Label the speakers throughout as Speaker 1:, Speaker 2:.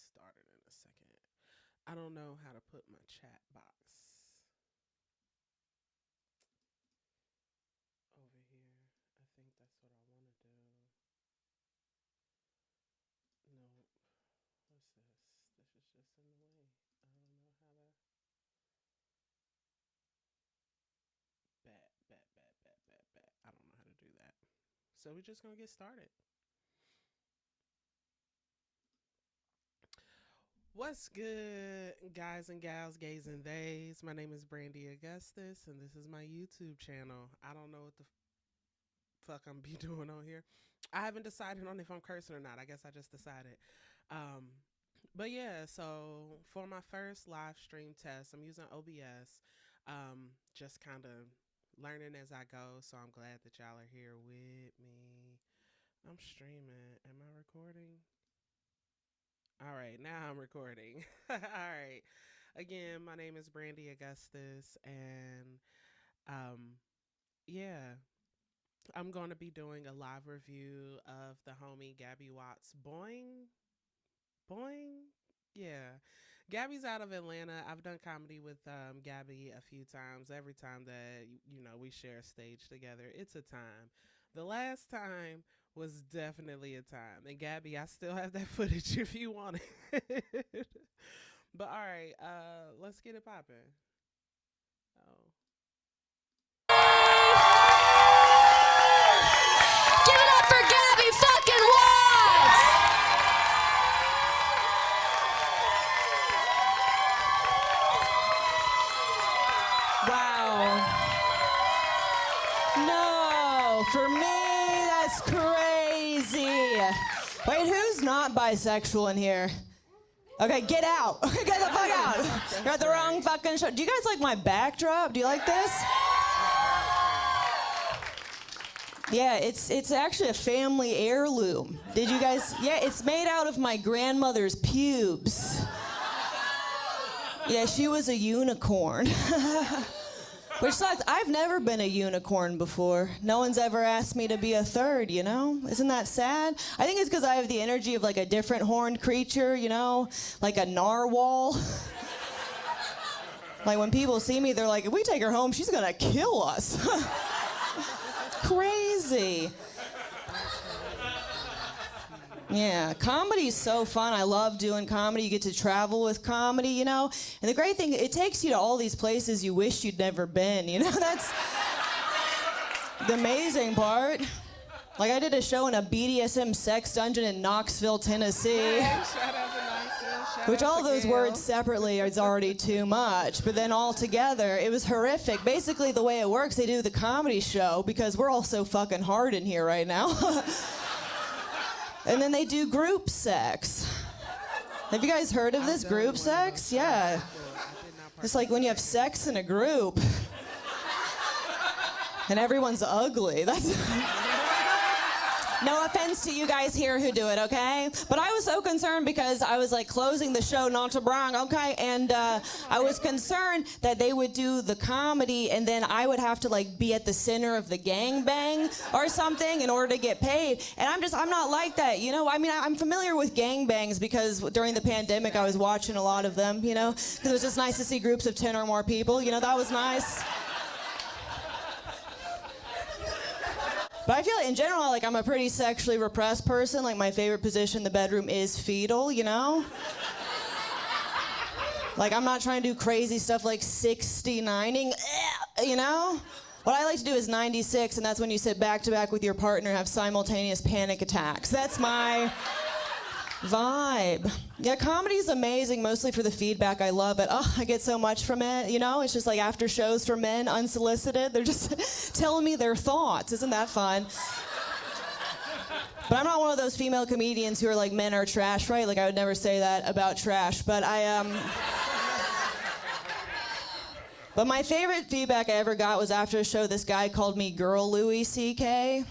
Speaker 1: started in a second. I don't know how to put my chat box over here. I think that's what I want to do. No, what's this? This is just in the way. I don't know how to. Bet. I don't know how to do that. So we're just going to get started. What's good, guys and gals, gays and theys? My name is Brandy Augustus, and this is my YouTube channel. I don't know what the fuck I'm be doing on here. I haven't decided on if I'm cursing or not. I guess I just decided. But yeah, so for my first live stream test, I'm using OBS. Just kind of learning as I go, so I'm glad that y'all are here with me. I'm streaming. Am I recording? All right, now I'm recording. All right. Again, my name is Brandy Augustus, and yeah, I'm going to be doing a live review of the homie Gabbie Watts. Boing? Yeah. Gabbie's out of Atlanta. I've done comedy with Gabbie a few times. Every time that, we share a stage together, it's a time. The last time was definitely a time. And Gabbie, I still have that footage if you want it. But all right, let's get it popping. Oh.
Speaker 2: Give it up for Gabbie fucking Watts! Wow. No, for me, that's crazy. Wait, who's not bisexual in here? Okay, get out. Get the fuck out. You're at the wrong fucking show. Do you guys like my backdrop? Do you like this? Yeah, it's actually a family heirloom. Did you guys? Yeah, it's made out of my grandmother's pubes. Yeah, she was a unicorn. Which sucks. I've never been a unicorn before. No one's ever asked me to be a third, you know? Isn't that sad? I think it's because I have the energy of like a different horned creature, you know? Like a narwhal. Like when people see me, they're like, if we take her home, she's gonna kill us. Crazy. Yeah, comedy's so fun. I love doing comedy. You get to travel with comedy, you know? And the great thing, it takes you to all these places you wish you'd never been, you know? That's the amazing part. Like, I did a show in a BDSM sex dungeon in Knoxville, Tennessee. Which all those words separately is already too much, but then all together, it was horrific. Basically, the way it works, they do the comedy show, because we're all so fucking hard in here right now. And then they do group sex. Have you guys heard of this group sex? Yeah. It's like when you have sex in a group. And everyone's ugly. That's... No offense to you guys here who do it, okay? But I was so concerned because I was like closing the show, not to brag, okay? And I was concerned that they would do the comedy and then I would have to like be at the center of the gangbang or something in order to get paid. And I'm not like that, you know? I mean, I'm familiar with gangbangs because during the pandemic I was watching a lot of them, you know? Because it was just nice to see groups of 10 or more people, you know? That was nice. But I feel like in general, like I'm a pretty sexually repressed person. Like my favorite position in the bedroom is fetal, you know? Like I'm not trying to do crazy stuff like 69ing, you know? What I like to do is 96, and that's when you sit back to back with your partner and have simultaneous panic attacks. That's my vibe. Yeah, comedy's amazing, mostly for the feedback. I love it. Oh, I get so much from it, you know? It's just like after shows for men, unsolicited. They're just telling me their thoughts. Isn't that fun? But I'm not one of those female comedians who are like, men are trash, right? Like, I would never say that about trash. But But my favorite feedback I ever got was after a show, this guy called me Girl Louis C.K.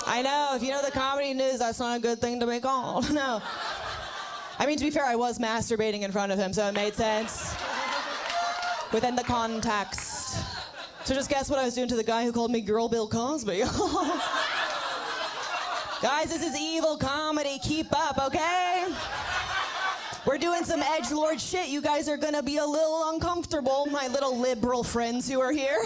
Speaker 2: I know, if you know the comedy news, that's not a good thing to be called. No. I mean, to be fair, I was masturbating in front of him, so it made sense within the context. So just guess what I was doing to the guy who called me Girl Bill Cosby. Guys, this is evil comedy. Keep up, okay? We're doing some edgelord shit. You guys are gonna be a little uncomfortable, my little liberal friends who are here.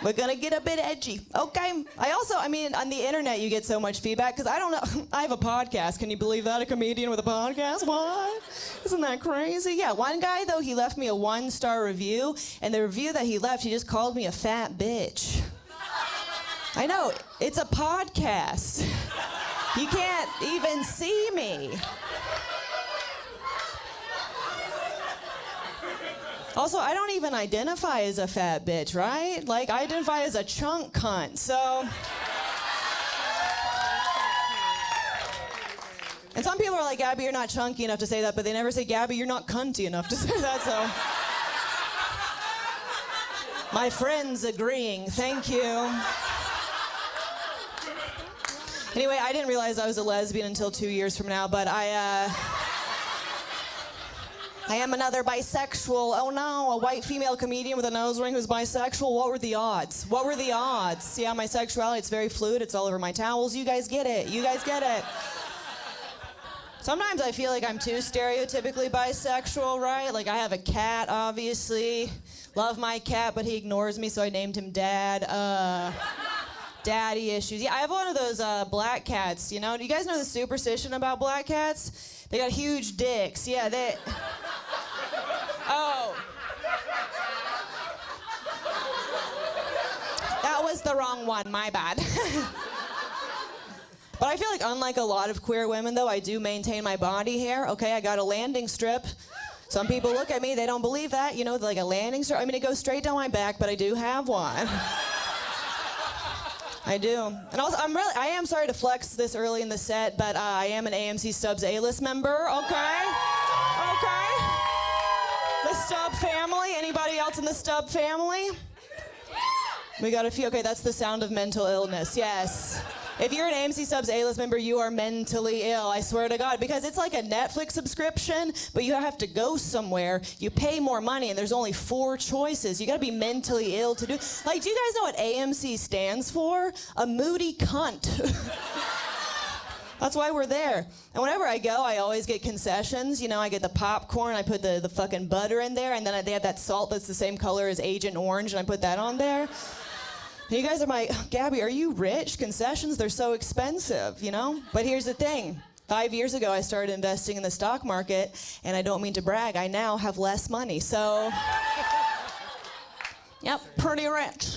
Speaker 2: We're gonna get a bit edgy, okay? I mean, on the internet you get so much feedback, because I don't know, I have a podcast. Can you believe that? A comedian with a podcast? What? Isn't that crazy? Yeah, one guy, though, he left me a 1-star review, and the review that he left, he just called me a fat bitch. I know, it's a podcast. You can't even see me. Also, I don't even identify as a fat bitch, right? Like, I identify as a chunk cunt, so. And some people are like, Gabbie, you're not chunky enough to say that, but they never say, Gabbie, you're not cunty enough to say that, so. My friend's agreeing, thank you. Anyway, I didn't realize I was a lesbian until 2 years from now, but I am another bisexual. Oh no, a white female comedian with a nose ring who's bisexual. What were the odds? What were the odds? Yeah, my sexuality, it's very fluid. It's all over my towels. You guys get it. You guys get it. Sometimes I feel like I'm too stereotypically bisexual, right? Like I have a cat, obviously. Love my cat, but he ignores me, so I named him Dad. Daddy issues. Yeah, I have one of those black cats, you know? Do you guys know the superstition about black cats? They got huge dicks. Yeah, they... Oh. That was the wrong one, my bad. But I feel like unlike a lot of queer women, though, I do maintain my body hair. Okay, I got a landing strip. Some people look at me, they don't believe that, you know, like a landing strip. I mean, it goes straight down my back, but I do have one. I do. And also, I am sorry to flex this early in the set, but I am an AMC Stubbs A-list member, okay? Okay? The Stubb family. Anybody else in the Stubb family? We got a few. Okay, that's the sound of mental illness, yes. If you're an AMC Stubbs A-list member, you are mentally ill, I swear to God, because it's like a Netflix subscription, but you have to go somewhere, you pay more money, and there's only 4 choices. You gotta be mentally ill to do. Like, do you guys know what AMC stands for? A moody cunt. That's why we're there. And whenever I go, I always get concessions. You know, I get the popcorn, I put the fucking butter in there, and then they have that salt that's the same color as Agent Orange, and I put that on there. And you guys are like, Gabbie, are you rich? Concessions, they're so expensive, you know? But here's the thing. 5 years ago, I started investing in the stock market, and I don't mean to brag, I now have less money, so... Yep, pretty rich.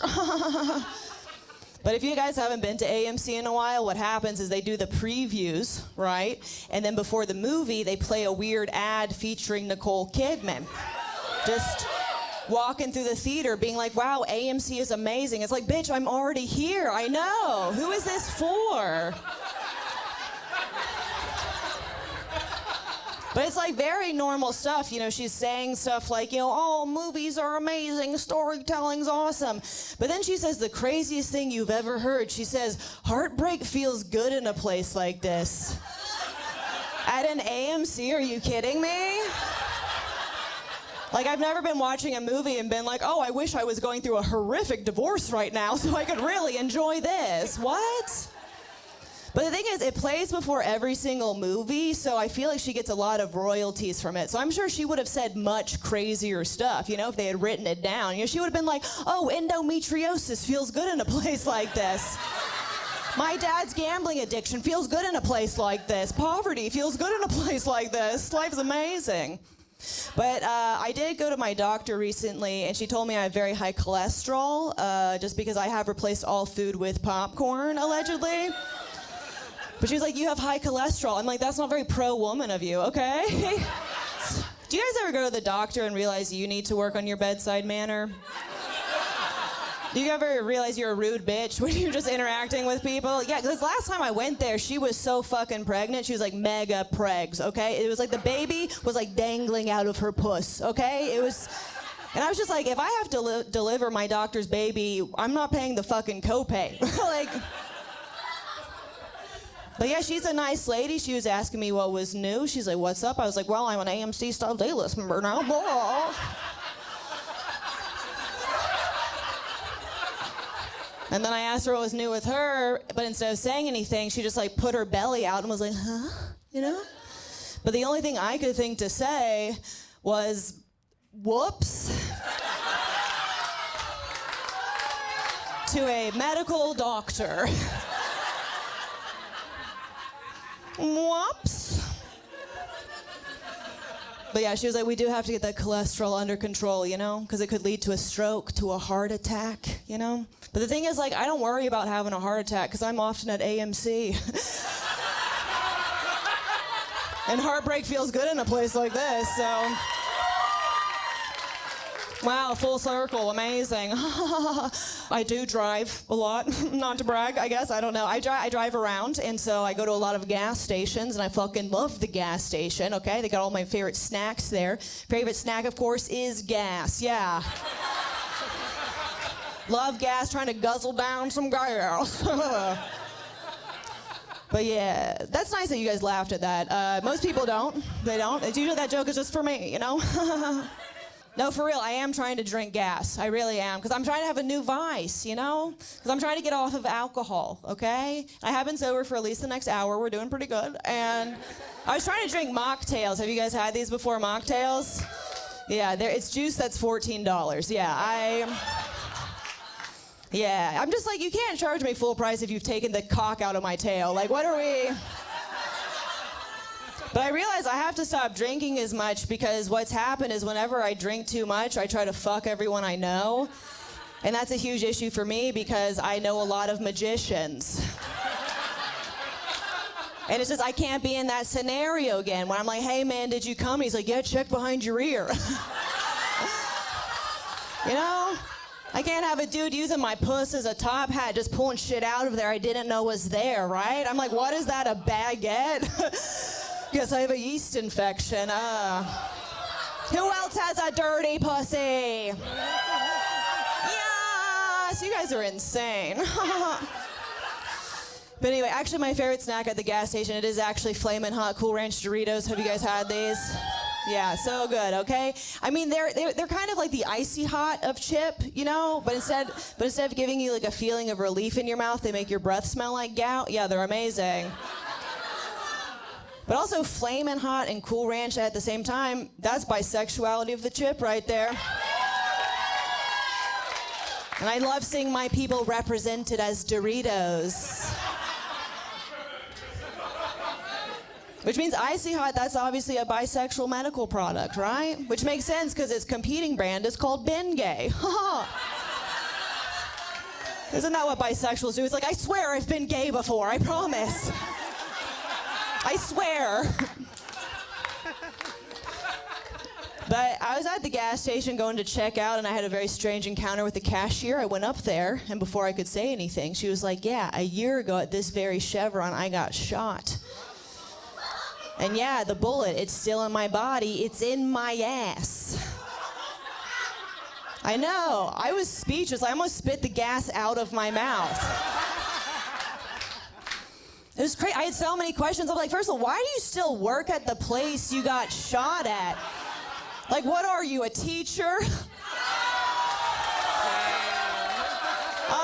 Speaker 2: But if you guys haven't been to AMC in a while, what happens is they do the previews, right? And then before the movie, they play a weird ad featuring Nicole Kidman. Just walking through the theater being like, wow, AMC is amazing. It's like, bitch, I'm already here. I know. Who is this for? But it's like very normal stuff. You know, she's saying stuff like, you know, oh, movies are amazing, storytelling's awesome. But then she says the craziest thing you've ever heard. She says, heartbreak feels good in a place like this. At an AMC, are you kidding me? Like, I've never been watching a movie and been like, oh, I wish I was going through a horrific divorce right now so I could really enjoy this. What? But the thing is, it plays before every single movie, so I feel like she gets a lot of royalties from it. So I'm sure she would have said much crazier stuff, you know, if they had written it down. You know, she would have been like, oh, endometriosis feels good in a place like this. My dad's gambling addiction feels good in a place like this. Poverty feels good in a place like this. Life's amazing. But I did go to my doctor recently, and she told me I have very high cholesterol, just because I have replaced all food with popcorn, allegedly. But she was like, you have high cholesterol. I'm like, that's not very pro-woman of you, okay? Do you guys ever go to the doctor and realize you need to work on your bedside manner? Do you ever realize you're a rude bitch when you're just interacting with people? Yeah, because last time I went there, she was so fucking pregnant. She was like mega pregs, okay? It was like the baby was like dangling out of her puss, okay? It was, and I was just like, if I have to deliver my doctor's baby, I'm not paying the fucking copay. Like, but yeah, she's a nice lady. She was asking me what was new. She's like, what's up? I was like, well, I'm an AMC Stubbs A-list member now. Blah. And then I asked her what was new with her, but instead of saying anything, she just like put her belly out and was like, huh? You know? But the only thing I could think to say was, whoops. To a medical doctor. Whoops. But yeah, she was like, we do have to get that cholesterol under control, you know? Because it could lead to a stroke, to a heart attack, you know? But the thing is, like, I don't worry about having a heart attack because I'm often at AMC. And heartbreak feels good in a place like this, so. Wow, full circle, amazing. I do drive a lot, not to brag, I guess, I don't know. I drive around, and so I go to a lot of gas stations, and I fucking love the gas station, okay? They got all my favorite snacks there. Favorite snack, of course, is gas, yeah. Love gas, trying to guzzle down some gas. But yeah, that's nice that you guys laughed at that. Most people don't. They don't. It's usually that joke is just for me, you know? No, for real, I am trying to drink gas. I really am. Because I'm trying to have a new vice, you know? Because I'm trying to get off of alcohol, okay? I have been sober for at least the next hour. We're doing pretty good. And I was trying to drink mocktails. Have you guys had these before, mocktails? Yeah, it's juice that's $14. Yeah, I'm just like, you can't charge me full price if you've taken the cock out of my tail. Like, what are we? But I realize I have to stop drinking as much because what's happened is whenever I drink too much, I try to fuck everyone I know. And that's a huge issue for me because I know a lot of magicians. And it's just, I can't be in that scenario again when I'm like, hey man, did you come? And he's like, yeah, check behind your ear. You know? I can't have a dude using my puss as a top hat, just pulling shit out of there I didn't know was there, right? I'm like, what is that, a baguette? Guess I have a yeast infection. Who else has a dirty pussy? Yes, you guys are insane. But anyway, actually my favorite snack at the gas station, it is actually Flamin' Hot Cool Ranch Doritos. Have you guys had these? Yeah, so good, okay? I mean, they're kind of like the icy hot of chip, you know? But instead of giving you like a feeling of relief in your mouth, they make your breath smell like gout. Yeah, they're amazing. But also Flamin' Hot and Cool Ranch at the same time, that's bisexuality of the chip right there. And I love seeing my people represented as Doritos. Which means Icy Hot, that's obviously a bisexual medical product, right? Which makes sense because its competing brand is called Ben Gay. Isn't that what bisexuals do? It's like, I swear I've been gay before, I promise. I swear. But I was at the gas station going to check out, and I had a very strange encounter with the cashier. I went up there, and before I could say anything, she was like, yeah, a year ago at this very Chevron, I got shot. And yeah, the bullet, it's still in my body. It's in my ass. I know. I was speechless. I almost spit the gas out of my mouth. It was crazy. I had so many questions. I'm like, first of all, why do you still work at the place you got shot at? Like, what are you, a teacher?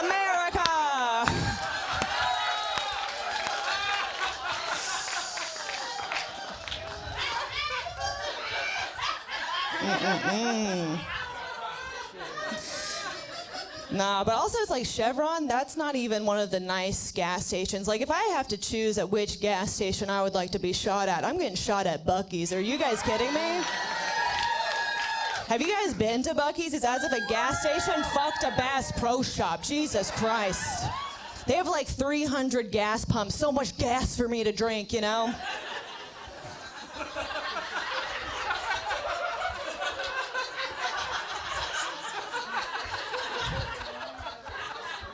Speaker 2: America! Nah, but also it's like Chevron, that's not even one of the nice gas stations. Like if I have to choose at which gas station I would like to be shot at, I'm getting shot at Buc-ee's. Are you guys kidding me? Have you guys been to Buc-ee's? It's as if a gas station fucked a Bass Pro Shop. Jesus Christ. They have like 300 gas pumps. So much gas for me to drink, you know?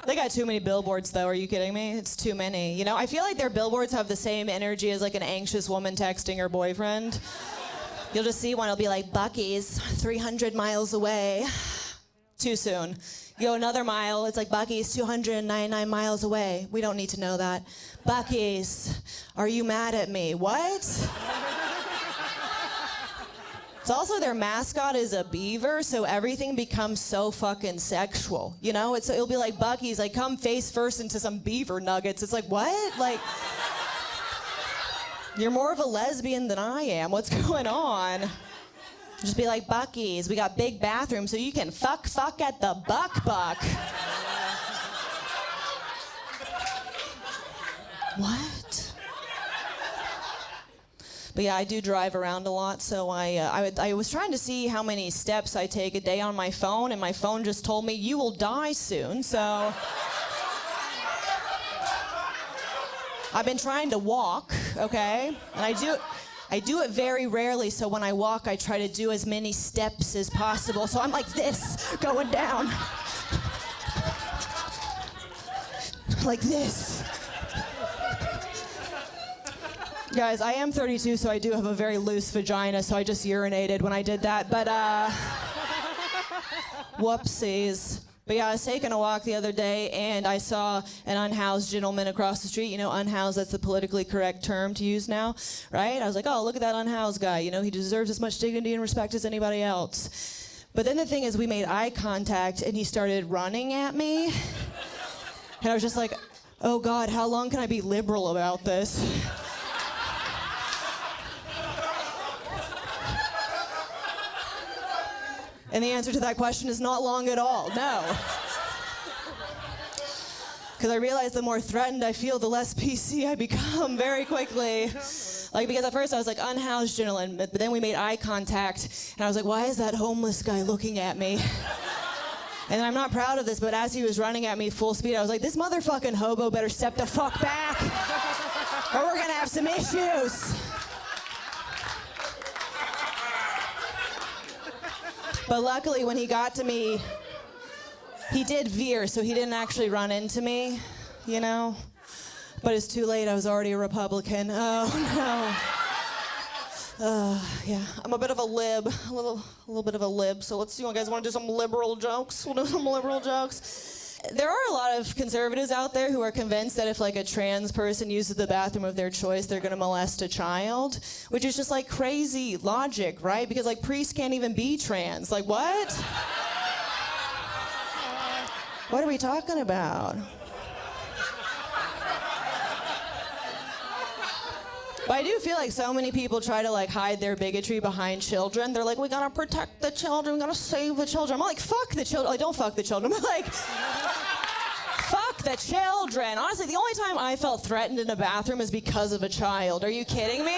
Speaker 2: They got too many billboards, though. Are you kidding me? It's too many. You know, I feel like their billboards have the same energy as like an anxious woman texting her boyfriend. You'll just see one, it'll be like, Buc-ee's, 300 miles away. Too soon. You go another mile, it's like, Buc-ee's, 299 miles away. We don't need to know that. Buc-ee's, are you mad at me? What? It's It's also their mascot is a beaver, so everything becomes so fucking sexual. You know, it'll be like Bucky's like, come face first into some beaver nuggets. It's like, what? Like, you're more of a lesbian than I am. What's going on? Just be like, Bucky's, we got big bathrooms so you can fuck at the buck. What? But yeah, I do drive around a lot, so I was trying to see how many steps I take a day on my phone, and my phone just told me, you will die soon, so... I've been trying to walk, okay? And I do it very rarely, so when I walk, I try to do as many steps as possible. So I'm like this, going down. Like this. Guys, I am 32, so I do have a very loose vagina, so I just urinated when I did that, but whoopsies. But yeah, I was taking a walk the other day, and I saw an unhoused gentleman across the street. You know, unhoused, that's the politically correct term to use now, right? I was like, oh, look at that unhoused guy. You know, he deserves as much dignity and respect as anybody else. But then the thing is, we made eye contact, and he started running at me. And I was just like, oh, God, how long can I be liberal about this? And the answer to that question is not long at all, no. Because I realize the more threatened I feel, the less PC I become very quickly. Like, because at first I was like, unhoused gentleman, but then we made eye contact, and I was like, why is that homeless guy looking at me? And I'm not proud of this, but as he was running at me full speed, I was like, this motherfucking hobo better step the fuck back, or we're gonna have some issues. But luckily, when he got to me, he did veer, so he didn't actually run into me, you know? But it's too late, I was already a Republican. Oh, no. Yeah, I'm a bit of a lib, a little bit of a lib, so you guys wanna do some liberal jokes? We'll do some liberal jokes. There are a lot of conservatives out there who are convinced that if like a trans person uses the bathroom of their choice, they're gonna molest a child, which is just like crazy logic, right? Because like priests can't even be trans. Like what? What are we talking about? But I do feel like so many people try to like hide their bigotry behind children. They're like, we gotta protect the children, we gotta save the children. I'm like, fuck the children. Like, don't fuck the children. I'm like, fuck the children. Honestly, the only time I felt threatened in a bathroom is because of a child. Are you kidding me?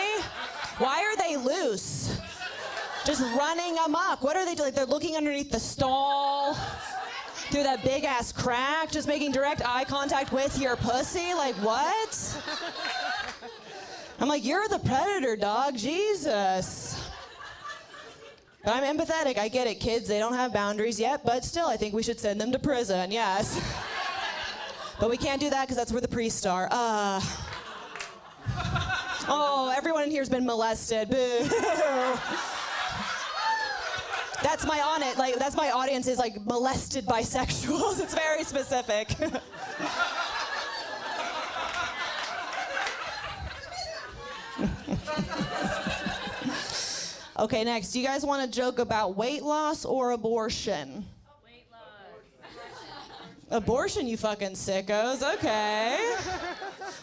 Speaker 2: Why are they loose? Just running amok. What are they doing? Like, they're looking underneath the stall, through that big ass crack, just making direct eye contact with your pussy. Like, what? I'm like, you're the predator, dog. Jesus. But I'm empathetic. I get it. Kids, they don't have boundaries yet, but still, I think we should send them to prison, yes. But we can't do that because that's where the priests are. Oh, everyone in here's been molested. Boo. That's my audience is like molested bisexuals. It's very specific. Okay, next. Do you guys want to joke about weight loss or abortion?
Speaker 3: Weight loss.
Speaker 2: Abortion, you fucking sickos. Okay.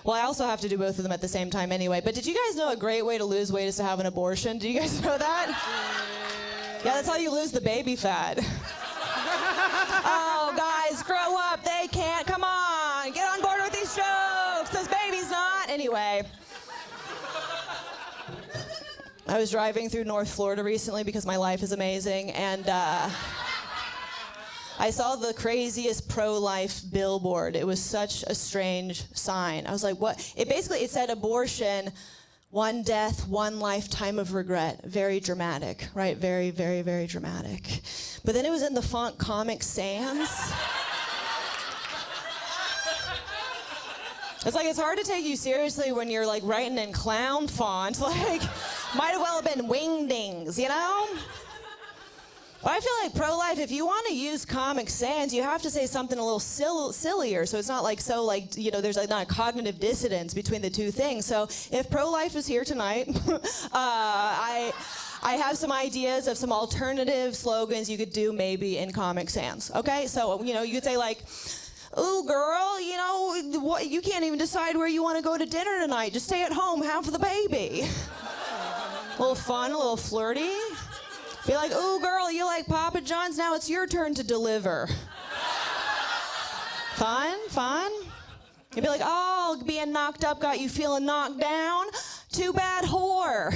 Speaker 2: Well, I also have to do both of them at the same time anyway. But did you guys know a great way to lose weight is to have an abortion? Do you guys know that? Yeah, that's how you lose the baby fat. Oh, guys, grow up. They can't. Come on. Get on board with these jokes. This baby's not. Anyway. I was driving through North Florida recently because my life is amazing, and I saw the craziest pro-life billboard. It was such a strange sign. I was like, what? It said abortion, one death, one lifetime of regret. Very dramatic, right? Very, very, very dramatic. But then it was in the font Comic Sans. It's like, it's hard to take you seriously when you're like writing in clown font. Like, might as well have been wingdings, you know? But I feel like pro-life, if you want to use Comic Sans, you have to say something a little sillier, so it's not like so like, you know, there's like not a cognitive dissonance between the two things. So if pro-life is here tonight, I have some ideas of some alternative slogans you could do maybe in Comic Sans. Okay, so you could say like, "Ooh, girl, you can't even decide where you want to go to dinner tonight. Just stay at home, have the baby." A little fun, a little flirty. Be like, "Ooh, girl, you like Papa John's? Now it's your turn to deliver." Fun. You'd be like, "Oh, being knocked up got you feeling knocked down? Too bad, whore."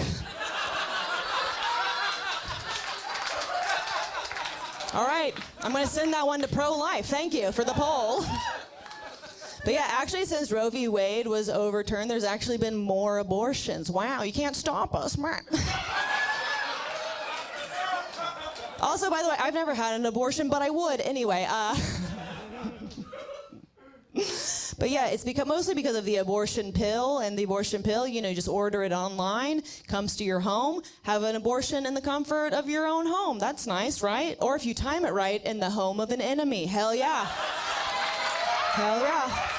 Speaker 2: All right, I'm gonna send that one to pro-life. Thank you for the poll. But yeah, actually, since Roe v. Wade was overturned, there's actually been more abortions. Wow, you can't stop us, man. Also, by the way, I've never had an abortion, but I would anyway. But yeah, it's mostly because of the abortion pill, and the abortion pill, you just order it online, comes to your home, have an abortion in the comfort of your own home. That's nice, right? Or if you time it right, in the home of an enemy. Hell yeah. Hell yeah.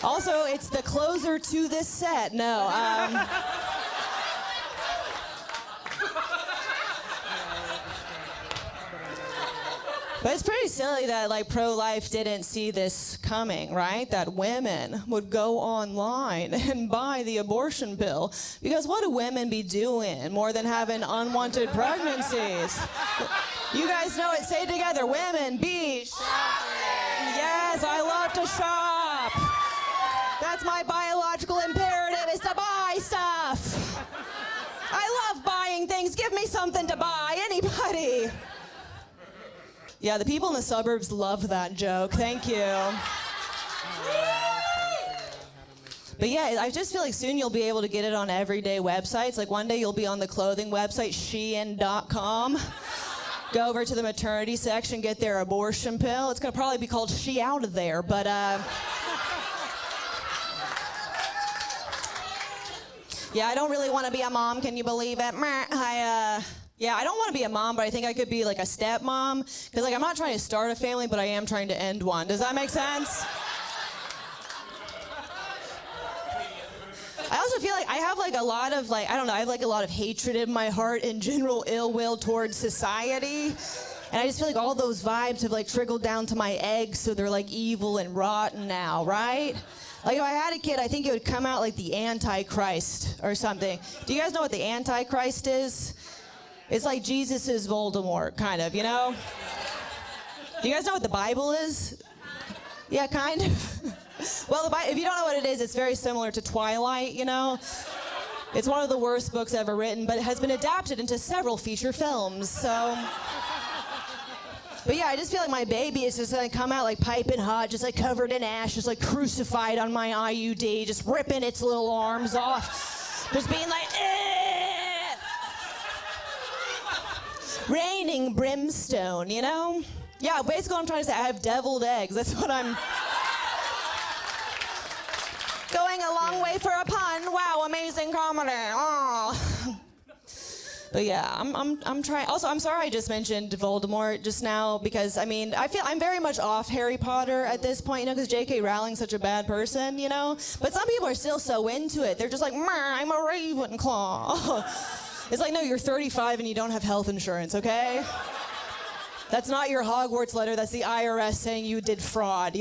Speaker 2: Also, it's the closer to this set. No, But it's pretty silly that like pro-life didn't see this coming, right? That women would go online and buy the abortion pill. Because what do women be doing more than having unwanted pregnancies? You guys know it. Say it together. Women be shopping. Yes, I love to shop. That's my biological imperative, is to buy stuff. I love buying things. Give me something to buy. Anybody? Yeah, the people in the suburbs love that joke. Thank you. But yeah, I just feel like soon you'll be able to get it on everyday websites. Like one day you'll be on the clothing website, Shein.com. Go over to the maternity section, get their abortion pill. It's gonna probably be called She Out of There, but yeah, I don't really want to be a mom. Can you believe it? Yeah, I don't want to be a mom, but I think I could be like a stepmom. Because like I'm not trying to start a family, but I am trying to end one. Does that make sense? I also feel like I have like a lot of I have like a lot of hatred in my heart and general ill will towards society. And I just feel like all those vibes have like trickled down to my eggs, so they're like evil and rotten now, right? Like if I had a kid, I think it would come out like the Antichrist or something. Do you guys know what the Antichrist is? It's like Jesus is Voldemort, kind of, Do you guys know what the Bible is? Yeah, kind of. Well, if you don't know what it is, it's very similar to Twilight, It's one of the worst books ever written, but it has been adapted into several feature films, so... But yeah, I just feel like my baby is just gonna come out like piping hot, just like covered in ash, just like crucified on my IUD, just ripping its little arms off, just being like, eh! Raining brimstone, Yeah, basically what I'm trying to say, I have deviled eggs. That's what I'm... Going a long way for a pun. Wow, amazing comedy. Oh. But yeah, I'm trying. Also, I'm sorry I just mentioned Voldemort just now because I feel I'm very much off Harry Potter at this point, because J.K. Rowling's such a bad person, But some people are still so into it. They're just like, I'm a Ravenclaw. It's like, no, you're 35 and you don't have health insurance, okay? That's not your Hogwarts letter. That's the IRS saying you did fraud,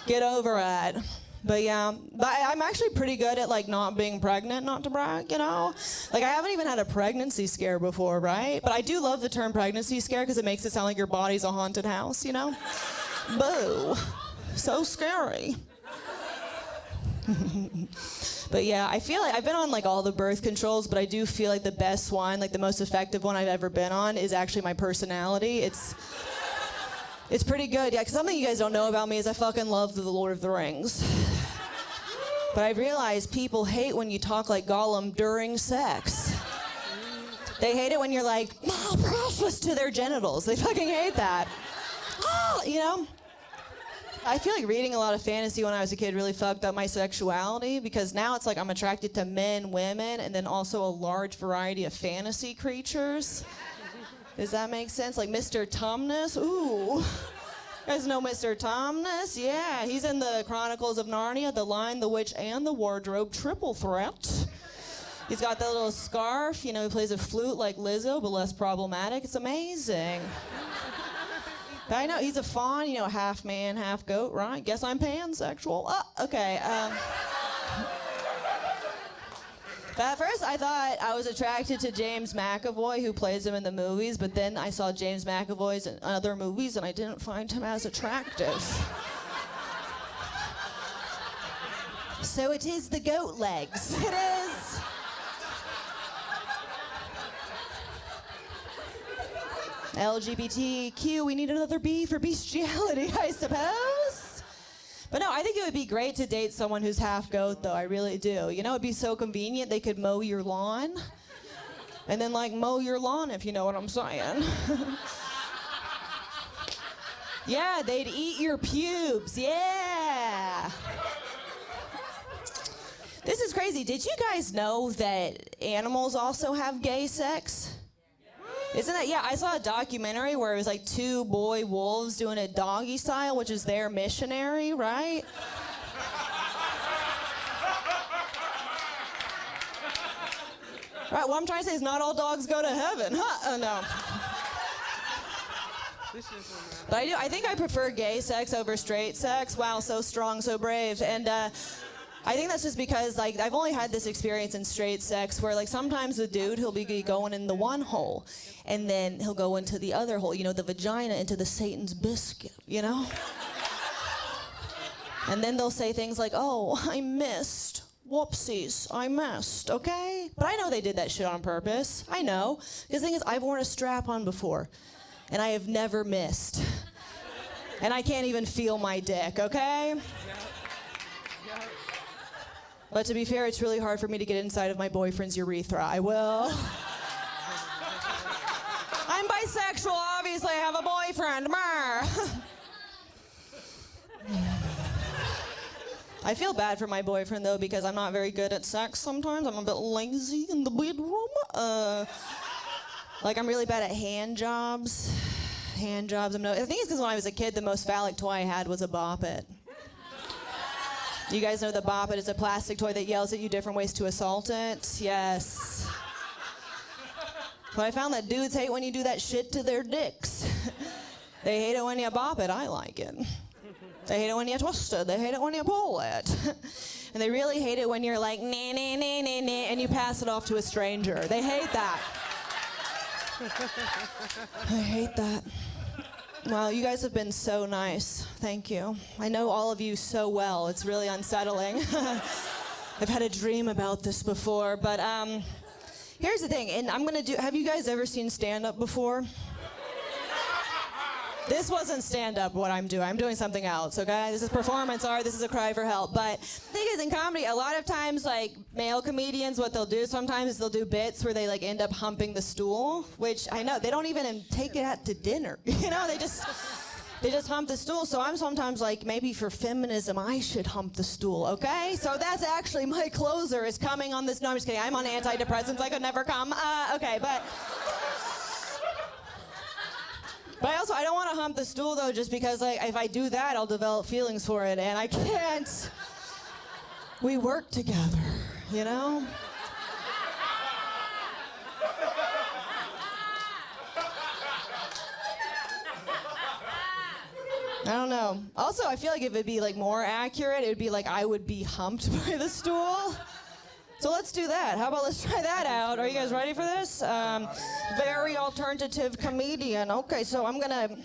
Speaker 2: Get over it. But yeah, I'm actually pretty good at like not being pregnant, not to brag, Like I haven't even had a pregnancy scare before, right? But I do love the term pregnancy scare because it makes it sound like your body's a haunted house, Boo. So scary. But yeah, I feel like I've been on like all the birth controls, but I do feel like the best one, like the most effective one I've ever been on is actually my personality. It's pretty good, yeah, because something you guys don't know about me is I fucking love The Lord of the Rings. But I realize people hate when you talk like Gollum during sex. They hate it when you're like, oh, precious to their genitals. They fucking hate that. Oh, I feel like reading a lot of fantasy when I was a kid really fucked up my sexuality because now it's like I'm attracted to men, women, and then also a large variety of fantasy creatures. Does that make sense? Like Mr. Tumnus? Ooh. You guys know Mr. Tumnus? Yeah, he's in the Chronicles of Narnia, The Lion, the Witch, and the Wardrobe triple threat. He's got that little scarf, he plays a flute like Lizzo, but less problematic. It's amazing. But I know he's a fawn, half man, half goat, right? Guess I'm pansexual. Okay. But at first I thought I was attracted to James McAvoy, who plays him in the movies, but then I saw James McAvoy's in other movies and I didn't find him as attractive. So it is the goat legs. It is. LGBTQ, we need another B for bestiality, I suppose. But no, I think it would be great to date someone who's half goat, though. I really do. It'd be so convenient. They could mow your lawn. And then, mow your lawn, if you know what I'm saying. Yeah, they'd eat your pubes. Yeah. This is crazy. Did you guys know that animals also have gay sex? Isn't that, yeah, I saw a documentary where it was like 2 boy wolves doing it doggy style, which is their missionary, right? Right, what I'm trying to say is not all dogs go to heaven. Huh? No. But I think I prefer gay sex over straight sex. Wow, so strong, so brave. And I think that's just because, I've only had this experience in straight sex where, sometimes the dude, he'll be going in the one hole, and then he'll go into the other hole, the vagina, into the Satan's biscuit, And then they'll say things like, oh, I missed. Whoopsies, I missed, okay? But I know they did that shit on purpose. I know. Because the thing is, I've worn a strap-on before, and I have never missed. And I can't even feel my dick, okay? But to be fair, it's really hard for me to get inside of my boyfriend's urethra. I will. I'm bisexual, obviously. I have a boyfriend. I feel bad for my boyfriend, though, because I'm not very good at sex sometimes. I'm a bit lazy in the bedroom. I'm really bad at hand jobs. I think it's because when I was a kid, the most phallic toy I had was a Bop It. You guys know the Bop It is a plastic toy that yells at you different ways to assault it? Yes. But I found that dudes hate when you do that shit to their dicks. They hate it when you bop it. I like it. They hate it when you twist it. They hate it when you pull it. And they really hate it when you're like, nah, nah, nah, nah, nah, and you pass it off to a stranger. They hate that. I hate that. Well, you guys have been so nice. Thank you. I know all of you so well. It's really unsettling. I've had a dream about this before, but here's the thing, and have you guys ever seen stand-up before? This wasn't stand-up what I'm doing. I'm doing something else, okay? This is performance art. This is a cry for help. But the thing is, in comedy, a lot of times, male comedians, what they'll do sometimes is they'll do bits where they, end up humping the stool, which I know, they don't even take it out to dinner. They just hump the stool. So I'm sometimes maybe for feminism, I should hump the stool, okay? So that's actually my closer is coming on this. No, I'm just kidding. I'm on antidepressants. I could never come. Okay, but I don't want to hump the stool, though, just because if I do that, I'll develop feelings for it, and I can't. We work together, I don't know. Also, I feel like if it'd be more accurate, it would be I would be humped by the stool. So let's do that. How about let's try that out? Are you guys ready for this? Very alternative comedian. Okay, so I'm gonna.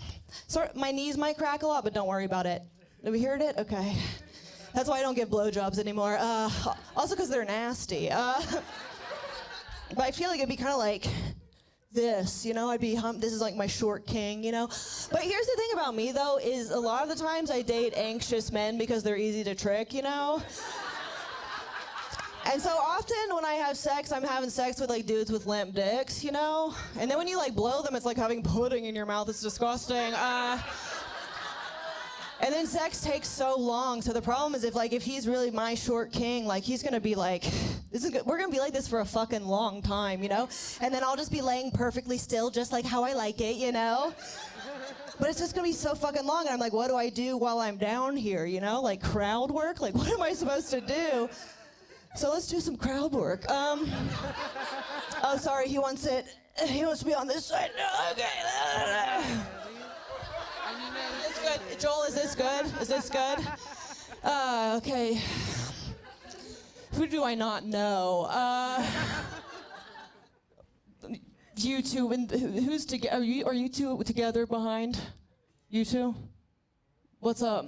Speaker 2: My knees might crack a lot, but don't worry about it. Have you heard it? Okay. That's why I don't give blowjobs anymore. Also, because they're nasty. But I feel like it'd be kind of like this, I'd be humped. This is my short king, But here's the thing about me, though, is a lot of the times I date anxious men because they're easy to trick, And so often when I have sex, I'm having sex with dudes with limp dicks, And then when you blow them, it's like having pudding in your mouth. It's disgusting. And then sex takes so long. So the problem is if he's really my short king, he's gonna be we're gonna be like this for a fucking long time, And then I'll just be laying perfectly still, just like how I like it, But it's just gonna be so fucking long. And I'm what do I do while I'm down here, Crowd work? What am I supposed to do? So let's do some crowd work. Oh, sorry, he wants it. He wants to be on this side. No, okay. Is this good? Joel, is this good? Is this good? Okay. Who do I not know? You two, and who's together? Are you two together behind? You two? What's up?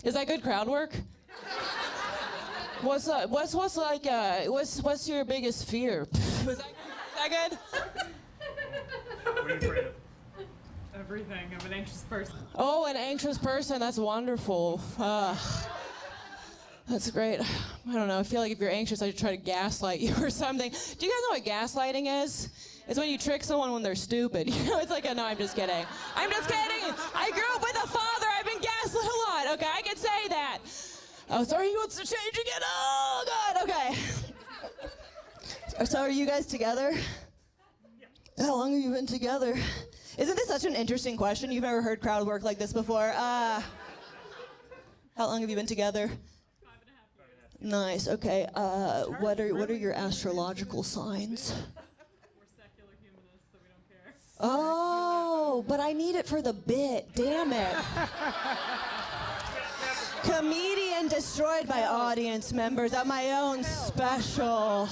Speaker 2: Is that good crowd work? What's up? What's your biggest fear? Was that good?
Speaker 3: What are you afraid of? Everything. I'm an anxious person.
Speaker 2: Oh, an anxious person. That's wonderful. That's great. I don't know. I feel like if you're anxious, I should try to gaslight you or something. Do you guys know what gaslighting is? It's when you trick someone when they're stupid. You know, it's like, no, I'm just kidding. I'm just kidding. I grew up with a father. I've been gaslit a lot. Okay, I can say that. Oh, sorry, he wants to change again. Oh, God, okay. So are you guys together? Yeah. How long have you been together? Isn't this such an interesting question? You've never heard crowd work like this before. How long have you been together?
Speaker 3: 5.5 years.
Speaker 2: Nice, okay. What are your astrological signs?
Speaker 3: We're secular humanists, so we don't care.
Speaker 2: Oh, but I need it for the bit. Damn it. Comedian destroyed by audience members at my own special.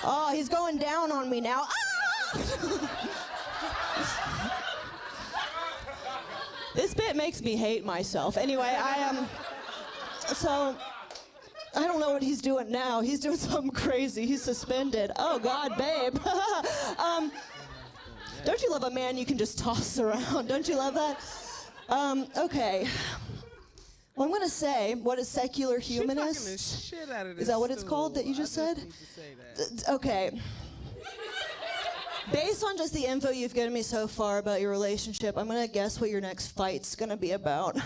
Speaker 2: Oh, he's going down on me now. Ah! This bit makes me hate myself. Anyway, so I don't know what he's doing now. He's doing something crazy. He's suspended. Oh God, babe. Don't you love a man you can just toss around? Don't you love that? Okay. Well, I'm gonna say, what is secular humanist? Is that what it's called that you just said? Okay. Based on just the info you've given me so far about your relationship, I'm gonna guess what your next fight's gonna be about.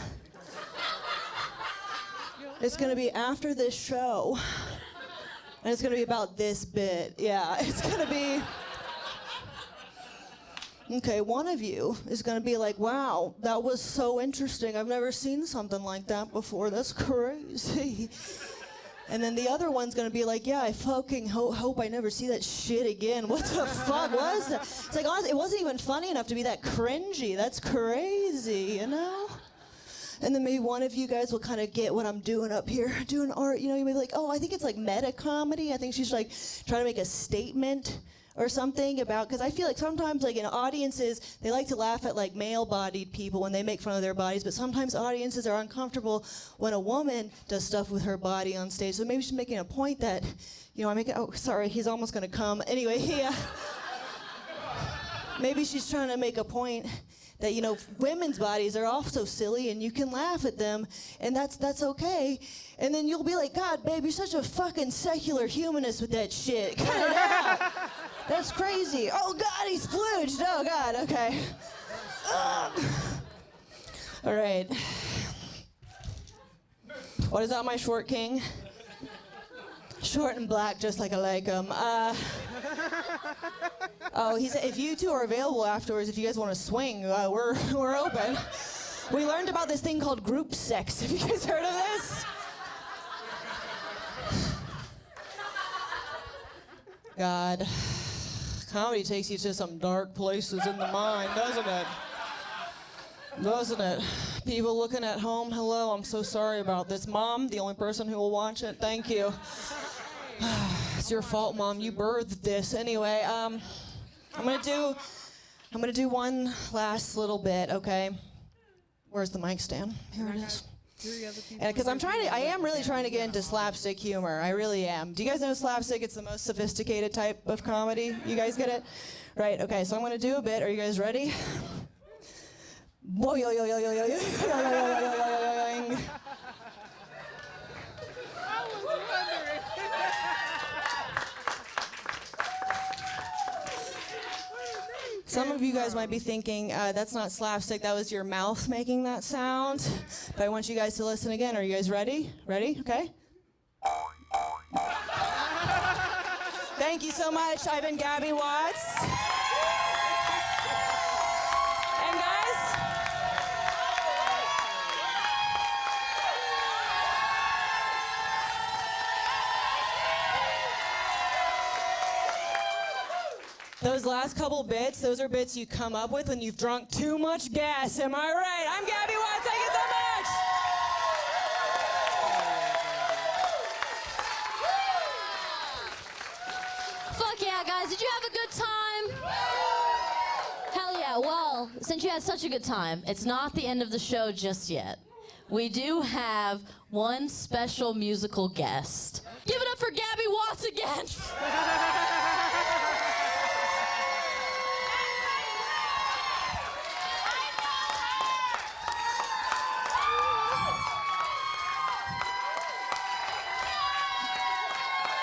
Speaker 2: It's gonna be after this show. And it's gonna be about this bit. Yeah, it's gonna be... Okay, one of you is gonna be like, wow, that was so interesting. I've never seen something like that before. That's crazy. And then the other one's gonna be like, yeah, I fucking hope I never see that shit again. What the fuck was that? It's like, honestly, it wasn't even funny enough to be that cringy. That's crazy, you know? And then maybe one of you guys will kind of get what I'm doing up here, doing art. You know, you may be like, oh, I think it's like meta comedy. I think she's like trying to make a statement or something about, because I feel like sometimes like in audiences, they like to laugh at like male-bodied people when they make fun of their bodies, but sometimes audiences are uncomfortable when a woman does stuff with her body on stage. So maybe she's making a point that, you know, oh, sorry, he's almost gonna come. Anyway, maybe she's trying to make a point that, you know, women's bodies are also silly and you can laugh at them and that's okay. And then you'll be like, God, babe, you're such a fucking secular humanist with that shit. Cut it out. That's crazy. Oh God, he's splooged. Oh God, okay. All right. What is that, my short king? Short and black, just like I like him. Oh, he said if you two are available afterwards, if you guys want to swing, we're open. We learned about this thing called group sex. Have you guys heard of this? God, comedy takes you to some dark places in the mind, doesn't it? Doesn't it? People looking at home, hello, I'm so sorry about this. Mom, the only person who will watch it, thank you. It's your fault, Mom. You birthed this. Anyway, I'm gonna do one last little bit, okay? Where's the mic stand? Here it is. And because I am really trying to get into slapstick humor. I really am. Do you guys know slapstick? It's the most sophisticated type of comedy. You guys get it? Right. Okay. So I'm gonna do a bit. Are you guys ready? Boing. Some of you guys might be thinking, that's not slapstick, that was your mouth making that sound. But I want you guys to listen again. Are you guys ready? Ready? Okay. Thank you so much. I've been Gabbie Watts. And guys, Those last couple bits, those are bits you come up with when you've drunk too much gas. Am I right? I'm Gabbie Watts. Thank you so much.
Speaker 4: Fuck yeah, guys. Did you have a good time? Hell yeah. Well, since you had such a good time, it's not the end of the show just yet. We do have one special musical guest. Give it up for Gabbie Watts again.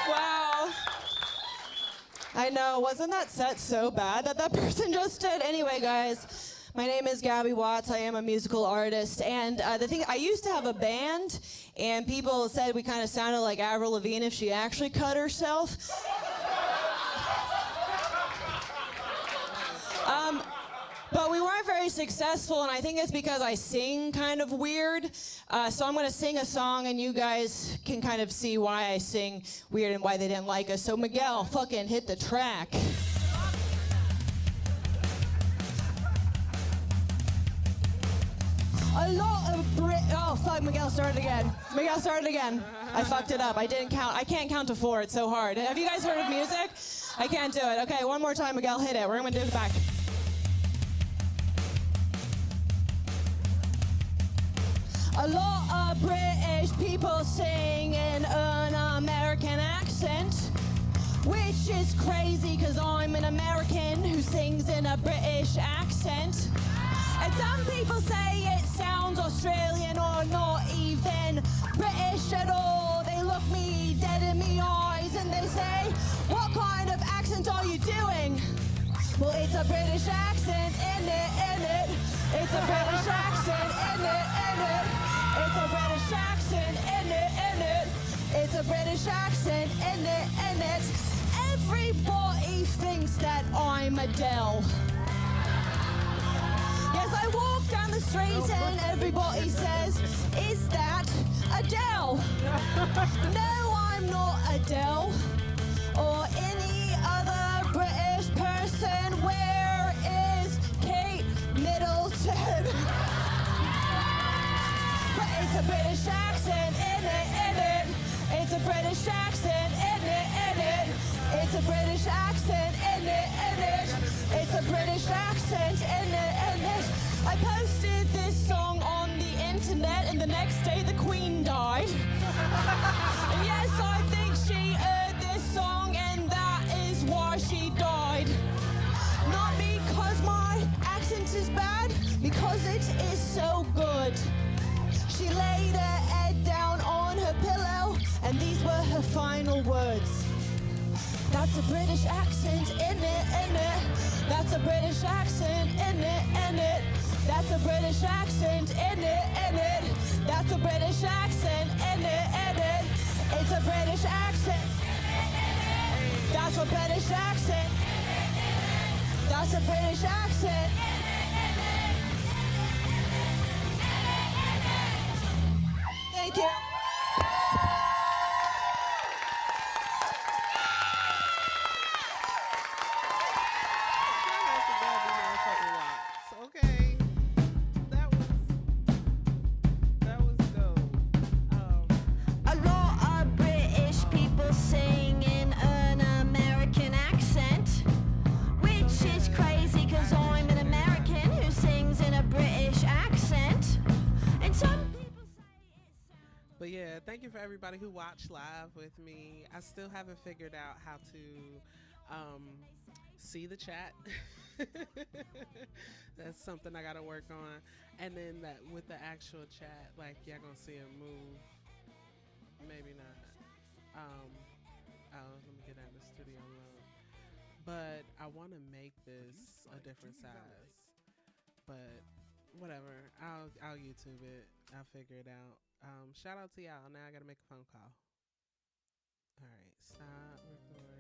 Speaker 2: Wow. I know, wasn't that set so bad that person just did? Anyway, guys, my name is Gabbie Watts. I am a musical artist, and the thing, I used to have a band, and people said we kind of sounded like Avril Lavigne if she actually cut herself. But we weren't very successful, and I think it's because I sing kind of weird. So I'm going to sing a song, and you guys can kind of see why I sing weird and why they didn't like us. So Miguel, fucking hit the track. A lot of oh fuck, Miguel started again. Miguel started again. I fucked it up. I didn't count. I can't count to 4. It's so hard. Have you guys heard of music? I can't do it. Okay, one more time, Miguel, hit it. We're going to do it back. A lot of British people sing in an American accent, which is crazy because I'm an American who sings in a British accent. And some people say it sounds Australian or not even British at all. They look me dead in the eyes and they say, what kind of accent are you doing? Well, it's a British accent, in it. It's a British accent, in it. It's a British accent, in it. It's a British accent, in it. Everybody thinks that I'm Adele. Yes, I walk down the street and everybody says, is that Adele? No, I'm not Adele or any other British person. Where is Kate Middleton? But it's a British accent, in it. It's a British accent, in it. It's a British accent, in it. It's a British accent, in it. I posted this song on the internet, and the next day the Queen died. And yes, I think she heard this song, and that is why she died. Not because my accent is bad, because it is so good. She laid her head down on her pillow, and these were her final words. That's a British accent, in it. That's a British accent, in it. That's a British accent, in it. That's a British accent, in it. It's a British accent. That's a British accent. That's a British accent. Thank you.
Speaker 1: Okay, that was dope.
Speaker 4: A lot of British people sing in an American accent, which is crazy because I'm an American who sings in a British accent. And some people say it sounds...
Speaker 1: But yeah, thank you for everybody who watched live with me. I still haven't figured out how to see the chat. That's something I gotta work on. And then that with the actual chat, like y'all gonna see it move. Maybe not. Let me get out of the studio mode. But I want to make this a different size. But whatever, I'll YouTube it. I'll figure it out. Shout out to y'all. Now I gotta make a phone call. All right, stop recording.